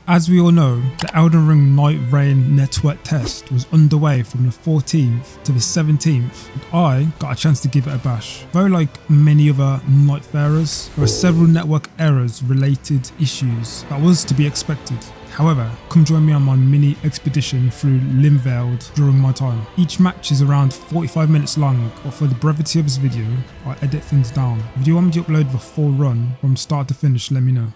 As we all know, the Elden Ring Nightreign Network Test was underway from the 14th to the 17th, and I got a chance to give it a bash. Though like many other Nightfarers, there are several network errors related issues that was to be expected. However, come join me on my mini expedition through Limveld during my time. Each match is around 45 minutes long, but for the brevity of this video, I edit things down. If you want me to upload the full run from start to finish, let me know.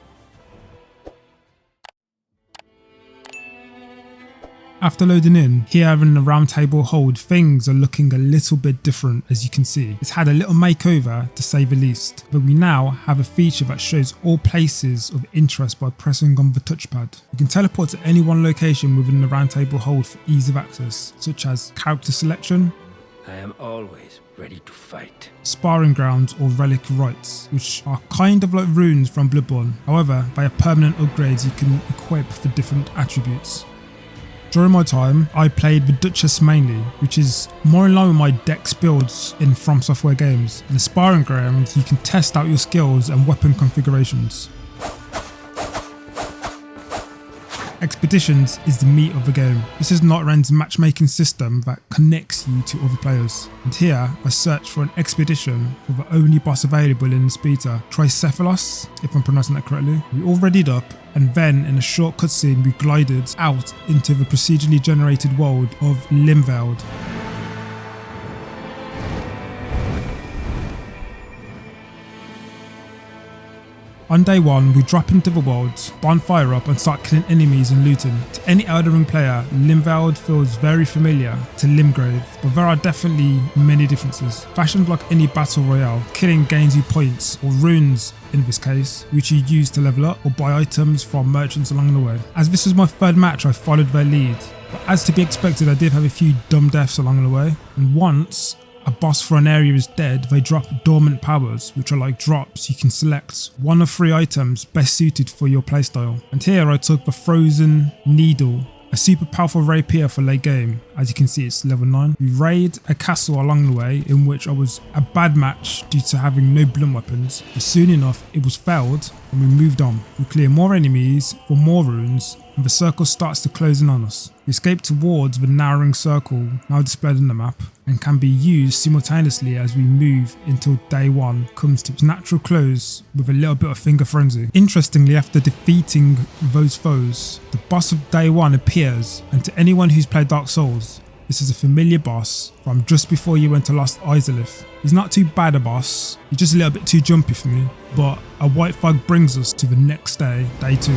After loading in, here in the round table hold, things are looking a little bit different as you can see. It's had a little makeover to say the least, but we now have a feature that shows all places of interest by pressing on the touchpad. You can teleport to any one location within the round table hold for ease of access, such as character selection, I am always ready to fight, sparring grounds or relic rites, which are kind of like runes from Bloodborne. However, they are permanent upgrades you can equip for different attributes. During my time, I played the Duchess mainly, which is more in line with my dex builds in From Software games. In the sparring grounds, you can test out your skills and weapon configurations. Expeditions is the meat of the game. This is Nightreign's matchmaking system that connects you to other players. And here, I searched for an expedition for the only boss available in this beta, Tricephalos, if I'm pronouncing that correctly. We all readied up, and then in a short cutscene we glided out into the procedurally generated world of Limveld. On day one, we drop into the world, bonfire up and start killing enemies and looting. To any Elden Ring player, Limveld feels very familiar to Limgrave, but there are definitely many differences. Fashioned like any battle royale, killing gains you points, or runes in this case, which you use to level up or buy items from merchants along the way. As this was my third match, I followed their lead, but as to be expected, I did have a few dumb deaths along the way, and once a boss for an area is dead, they drop dormant powers, which are like drops you can select one of 3 items best suited for your playstyle. And here I took the Frozen Needle, a super powerful rapier for late game. As you can see, it's level 9. We raid a castle along the way, in which I was a bad match due to having no blunt weapons, but soon enough it was failed and we moved on. We clear more enemies for more runes, and the circle starts to close in on us. We escape towards the narrowing circle now displayed on the map, and can be used simultaneously as we move until day 1 comes to its natural close with a little bit of finger frenzy. Interestingly, after defeating those foes, the boss of day 1 appears, and to anyone who's played Dark Souls, this is a familiar boss from just before you went to Lost Izalith. He's not too bad a boss, he's just a little bit too jumpy for me, but a white fog brings us to the next day, day 2.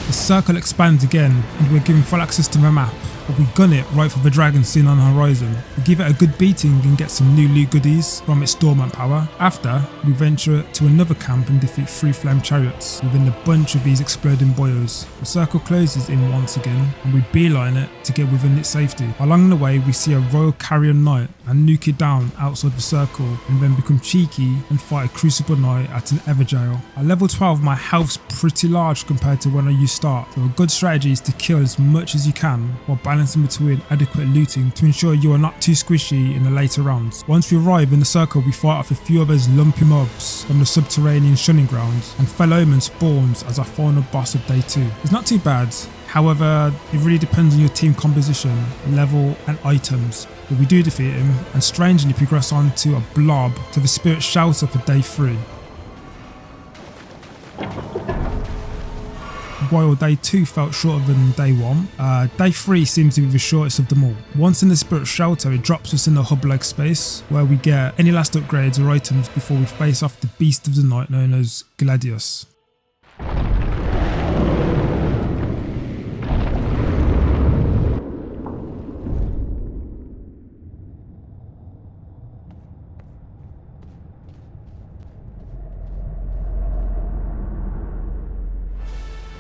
The circle expands again, and we're given full access to the map, but we gun it right for the dragon seen on the horizon. We give it a good beating and get some new loot goodies from its dormant power. After, we venture to another camp and defeat 3 flame chariots within a bunch of these exploding boyos. The circle closes in once again, and we beeline it to get within its safety. Along the way, we see a royal carrion knight and nuke it down outside the circle, and then become cheeky and fight a crucible knight at an everjail. At level 12, my health's pretty large compared to when I used start, so a good strategy is to kill as much as you can while balancing between adequate looting to ensure you are not too squishy in the later rounds. Once we arrive in the circle, we fight off a few of those lumpy mobs from the subterranean shunning grounds, and Fell Omen spawns as our final boss of day 2. It's not too bad, however it really depends on your team composition, level and items, but we do defeat him and strangely progress on to a blob to the Spirit Shelter for day 3. While day 2 felt shorter than day 1, day 3 seems to be the shortest of them all. Once in the Spirit Shelter, it drops us in a hub-like space where we get any last upgrades or items before we face off the beast of the night known as Gladius.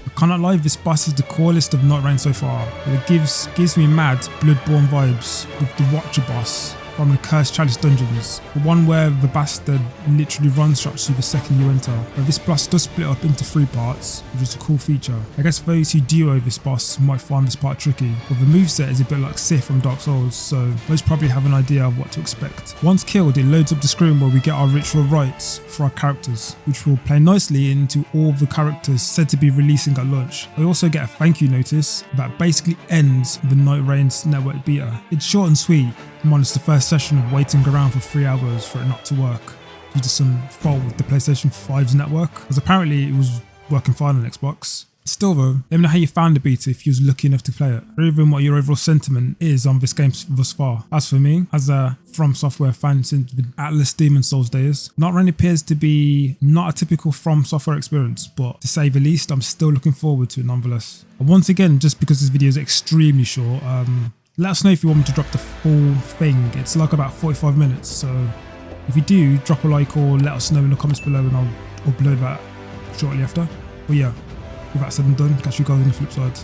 I cannot lie, this boss is the coolest of Nightreign so far, but it gives me mad Bloodborne vibes with the Watcher boss from the Cursed Chalice dungeons, the one where the bastard literally run-struts you the second you enter. But this boss does split up into 3 parts, which is a cool feature. I guess those who duo this boss might find this part tricky, but the moveset is a bit like Sith from Dark Souls, so most probably have an idea of what to expect. Once killed, it loads up the screen where we get our ritual rites for our characters, which will play nicely into all the characters said to be releasing at launch. I also get a thank you notice that basically ends the Nightreign Network Beta. It's short and sweet, minus the first session of waiting around for 3 hours for it not to work due to some fault with the PlayStation 5's network, because apparently it was working fine on Xbox. Still though, let me know how you found the beta if you was lucky enough to play it, or even what your overall sentiment is on this game thus far. As for me, as a From Software fan since the Atlas Demon Souls days, Nightreign appears to be not a typical From Software experience, but to say the least, I'm still looking forward to it nonetheless. And once again, just because this video is extremely short, let us know if you want me to drop the full thing. It's like about 45 minutes, so if you do, drop a like or let us know in the comments below and I'll upload that shortly after. But yeah, with that said and done, catch you guys on the flip side.